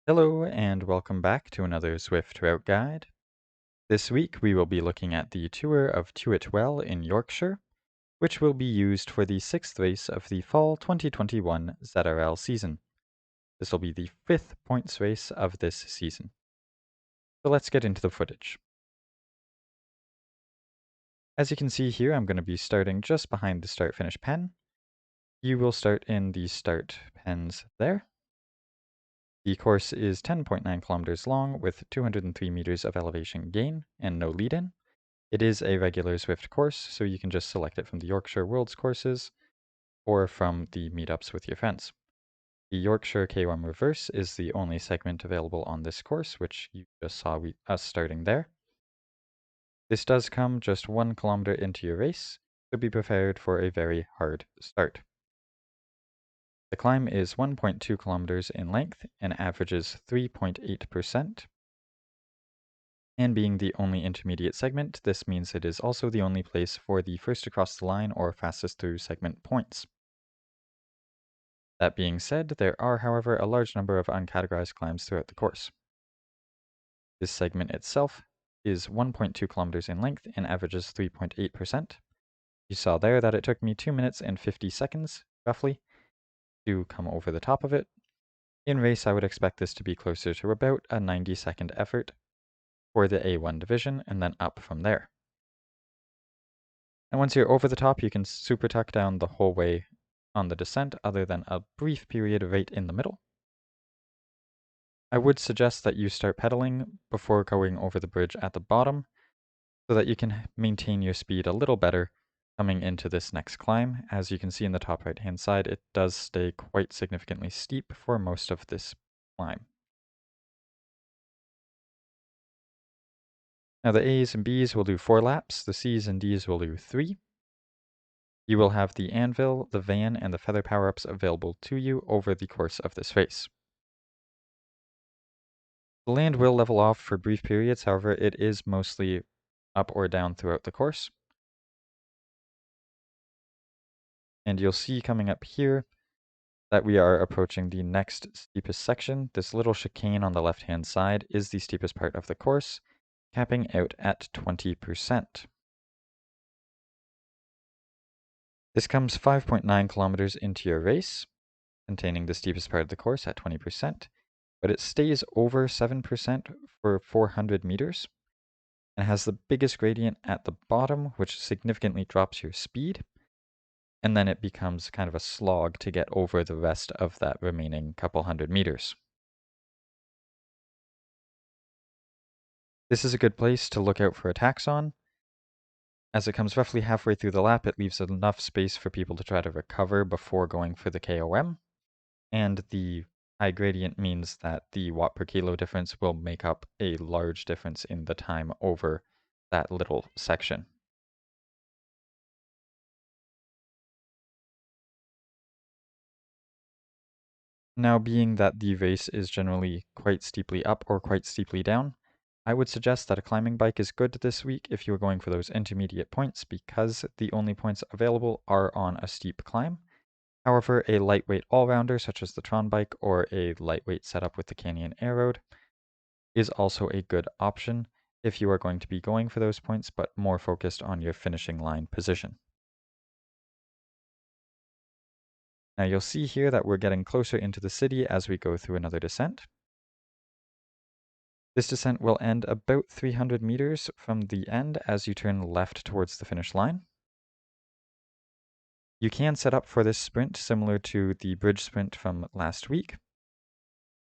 Hello and welcome back to another Swift Route Guide. This week we will be looking at the tour of Tewit Well in Yorkshire, which will be used for the 6th race of the Fall 2021 ZRL season. This will be the 5th points race of this season. So let's get into the footage. As you can see here, I'm going to be starting just behind the start-finish pen. You will start in the start pens there. The course is 10.9 kilometers long with 203 meters of elevation gain and no lead-in. It is a regular Swift course, so you can just select it from the Yorkshire Worlds courses or from the meetups with your friends. The Yorkshire KOM Reverse is the only segment available on this course, which you just saw us starting there. This does come just 1 kilometer into your race, so be prepared for a very hard start. The climb is 1.2 kilometers in length and averages 3.8%. And being the only intermediate segment, this means it is also the only place for the first across the line or fastest through segment points. That being said, there are, however, a large number of uncategorized climbs throughout the course. This segment itself is 1.2 kilometers in length and averages 3.8%. You saw there that it took me 2 minutes and 50 seconds, roughly, to come over the top of it. In race, I would expect this to be closer to about a 90-second effort for the A1 division, and then up from there. And once you're over the top, you can super tuck down the whole way on the descent, other than a brief period right in the middle. I would suggest that you start pedaling before going over the bridge at the bottom, so that you can maintain your speed a little better coming into this next climb. As you can see in the top right hand side, it does stay quite significantly steep for most of this climb. Now the A's and B's will do 4 laps, the C's and D's will do 3. You will have the anvil, the van, and the feather power-ups available to you over the course of this race. The land will level off for brief periods, however, it is mostly up or down throughout the course. And you'll see coming up here that we are approaching the next steepest section. This little chicane on the left-hand side is the steepest part of the course, capping out at 20%. This comes 5.9 kilometers into your race, containing the steepest part of the course at 20%, but it stays over 7% for 400 meters, and has the biggest gradient at the bottom, which significantly drops your speed, and then it becomes kind of a slog to get over the rest of that remaining couple hundred meters. This is a good place to look out for attacks on. As it comes roughly halfway through the lap, it leaves enough space for people to try to recover before going for the KOM, and the high gradient means that the watt per kilo difference will make up a large difference in the time over that little section. Now, being that the race is generally quite steeply up or quite steeply down, I would suggest that a climbing bike is good this week if you're going for those intermediate points, because the only points available are on a steep climb. However, a lightweight all-rounder such as the Tron bike or a lightweight setup with the Canyon Aeroad is also a good option if you are going to be going for those points, but more focused on your finishing line position. Now you'll see here that we're getting closer into the city as we go through another descent. This descent will end about 300 meters from the end as you turn left towards the finish line. You can set up for this sprint similar to the bridge sprint from last week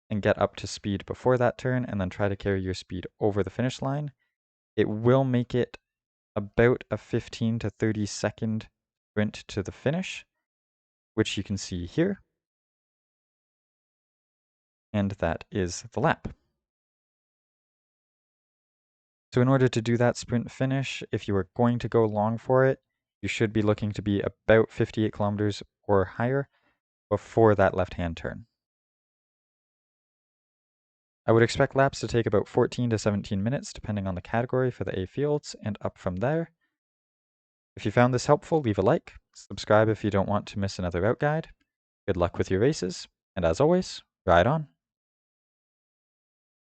and get up to speed before that turn and then try to carry your speed over the finish line. It will make it about a 15 to 30 second sprint to the finish, which you can see here. And that is the lap. So in order to do that sprint finish, if you are going to go long for it, you should be looking to be about 58 kilometers or higher before that left-hand turn. I would expect laps to take about 14 to 17 minutes, depending on the category for the A fields, and up from there. If you found this helpful, leave a like, subscribe if you don't want to miss another route guide. Good luck with your races, and as always, ride on!